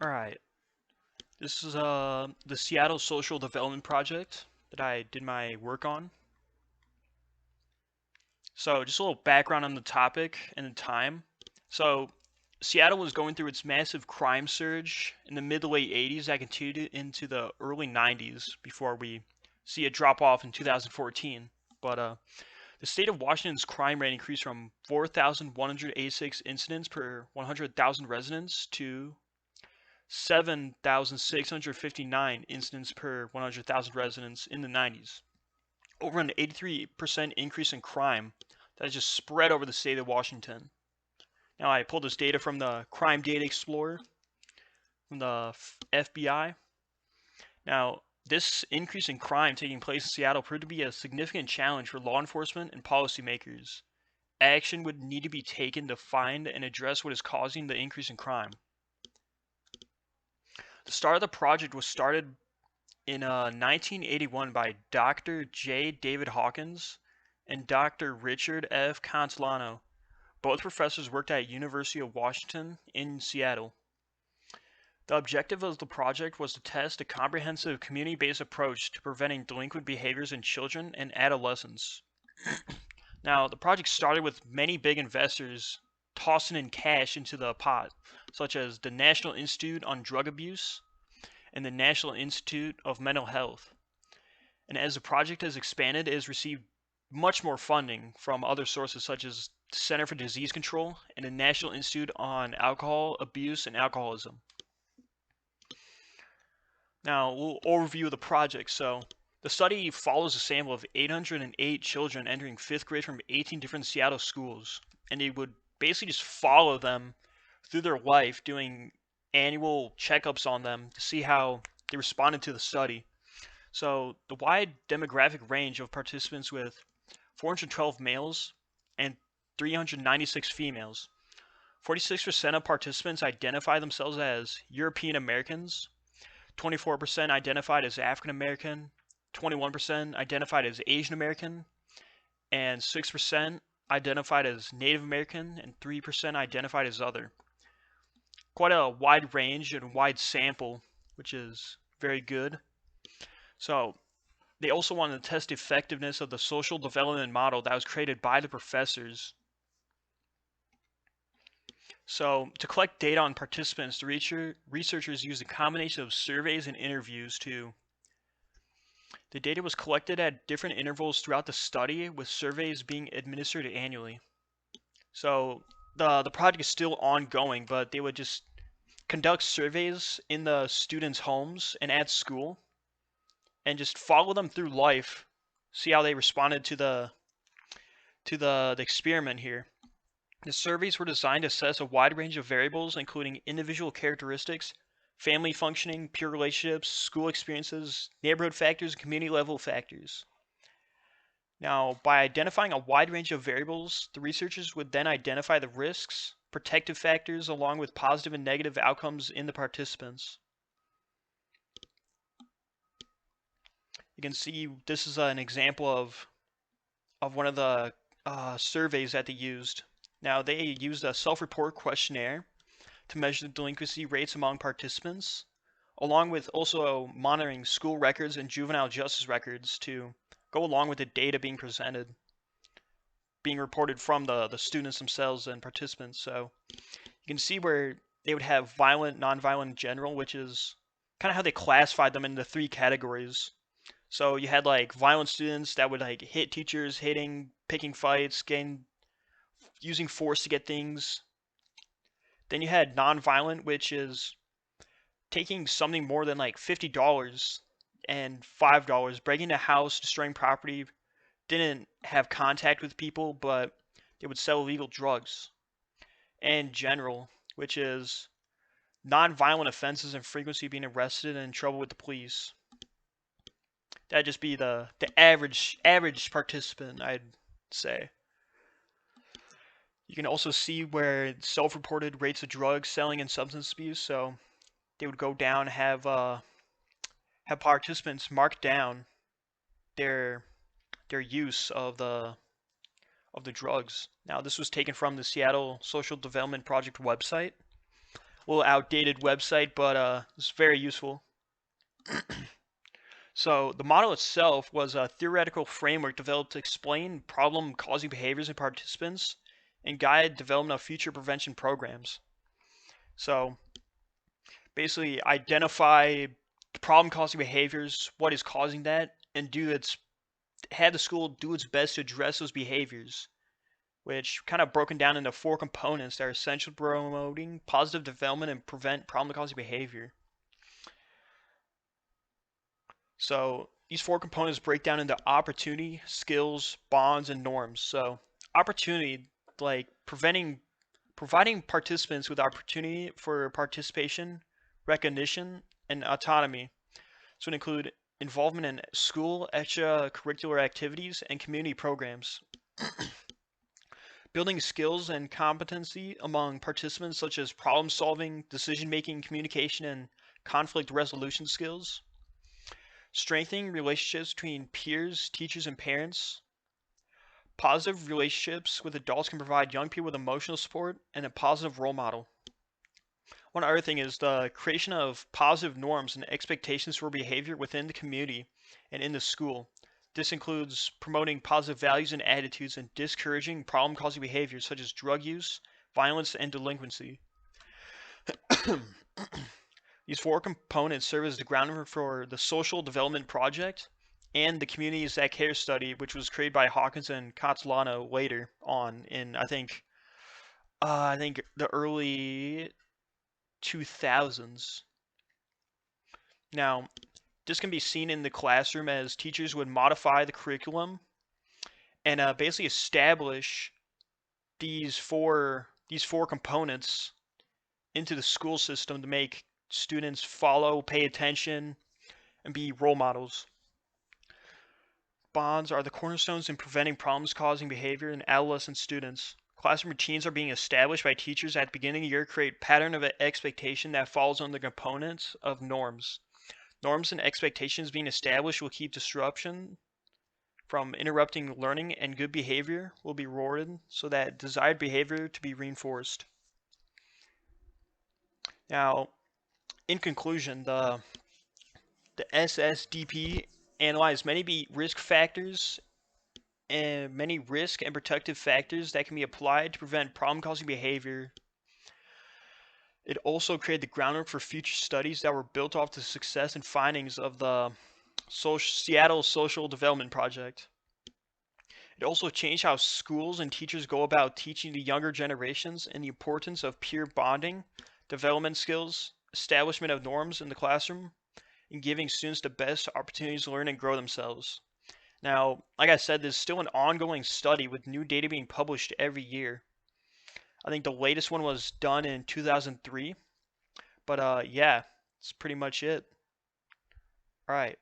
Alright, this is the Seattle Social Development Project that I did my work on. So just a little background on the topic and the time. So Seattle was going through its massive crime surge in the mid to late 80s that continued into the early 90s before we see a drop off in 2014. But the state of Washington's crime rate increased from 4,186 incidents per 100,000 residents to 7,659 incidents per 100,000 residents in the 90s. Over an 83% increase in crime that has just spread over the state of Washington. Now, I pulled this data from the Crime Data Explorer from the FBI. Now, this increase in crime taking place in Seattle proved to be a significant challenge for law enforcement and policymakers. Action would need to be taken to find and address what is causing the increase in crime. The start of the project was started in 1981 by Dr. J. David Hawkins and Dr. Richard F. Consolano. Both professors worked at University of Washington in Seattle. The objective of the project was to test a comprehensive community-based approach to preventing delinquent behaviors in children and adolescents. Now, the project started with many big investors tossing in cash into the pot, such as the National Institute on Drug Abuse and the National Institute of Mental Health. And as the project has expanded, it has received much more funding from other sources such as the Center for Disease Control and the National Institute on Alcohol Abuse and Alcoholism. Now, a little overview of the project. So, the study follows a sample of 808 children entering 5th grade from 18 different Seattle schools, and they would basically just follow them through their life, doing annual checkups on them to see how they responded to the study. So, the wide demographic range of participants with 412 males and 396 females. 46% of participants identify themselves as European Americans, 24% identified as African American, 21% identified as Asian American, and 6% identified as Native American, and 3% identified as other. Quite a wide range and wide sample, which is very good. So, they also wanted to test the effectiveness of the social development model that was created by the professors. So, to collect data on participants, the researchers used a combination of surveys and interviews to. The data was collected at different intervals throughout the study, with surveys being administered annually. So, the project is still ongoing, but they would just conduct surveys in the students' homes and at school, and just follow them through life, see how they responded to the experiment here. The surveys were designed to assess a wide range of variables, including individual characteristics, family functioning, peer relationships, school experiences, neighborhood factors, and community level factors. Now, by identifying a wide range of variables, the researchers would then identify the risks, protective factors, along with positive and negative outcomes in the participants. You can see this is an example of one of the surveys that they used. Now, they used a self-report questionnaire to measure the delinquency rates among participants, along with also monitoring school records and juvenile justice records to go along with the data being presented, being reported from the students themselves and participants. So you can see where they would have violent, nonviolent, general, which is kind of how they classified them into 3 categories. So you had like violent students that would like hit teachers, hitting, picking fights, using force to get things. Then you had nonviolent, which is taking something more than like $50 and $5, breaking a house, destroying property, didn't have contact with people, but they would sell illegal drugs. And general, which is non-violent offenses and frequency being arrested and in trouble with the police. That'd just be the average participant, I'd say. You can also see where self-reported rates of drug selling and substance abuse. So they would go down, have participants mark down their use of the drugs. Now, this was taken from the Seattle Social Development Project website. little outdated website, but it's very useful. So the model itself was a theoretical framework developed to explain problem-causing behaviors in participants and guide development of future prevention programs. So basically identify problem-causing behaviors, what is causing that, and have the school do its best to address those behaviors, which kind of broken down into 4 components that are essential to promoting positive development and prevent problem-causing behavior. So these 4 components break down into opportunity, skills, bonds, and norms. So opportunity, like providing participants with opportunity for participation, recognition, and autonomy. So it include involvement in school, extracurricular activities, and community programs. Building skills and competency among participants such as problem solving, decision making, communication, and conflict resolution skills. Strengthening relationships between peers, teachers, and parents. Positive relationships with adults can provide young people with emotional support and a positive role model. One other thing is the creation of positive norms and expectations for behavior within the community and in the school. This includes promoting positive values and attitudes and discouraging problem-causing behaviors such as drug use, violence, and delinquency. These 4 components serve as the groundwork for the Social Development Project and the Communities That Care study, which was created by Hawkins and Catalano later on in I think the early 2000s. Now, this can be seen in the classroom as teachers would modify the curriculum and basically establish these four components into the school system to make students follow, pay attention, and be role models. Bonds are the cornerstones in preventing problems causing behavior in adolescent students. Classroom routines are being established by teachers at the beginning of the year, create pattern of expectation that falls on the components of norms. Norms and expectations being established will keep disruption from interrupting learning, and good behavior will be rewarded so that desired behavior to be reinforced. Now, in conclusion, the SSDP analyzed many risk factors and many risk and protective factors that can be applied to prevent problem-causing behavior. It also created the groundwork for future studies that were built off the success and findings of the Seattle Social Development Project. It also changed how schools and teachers go about teaching the younger generations and the importance of peer bonding, development skills, establishment of norms in the classroom, and giving students the best opportunities to learn and grow themselves. Now, like I said, there's still an ongoing study with new data being published every year. I think the latest one was done in 2003. But yeah, that's pretty much it. All right.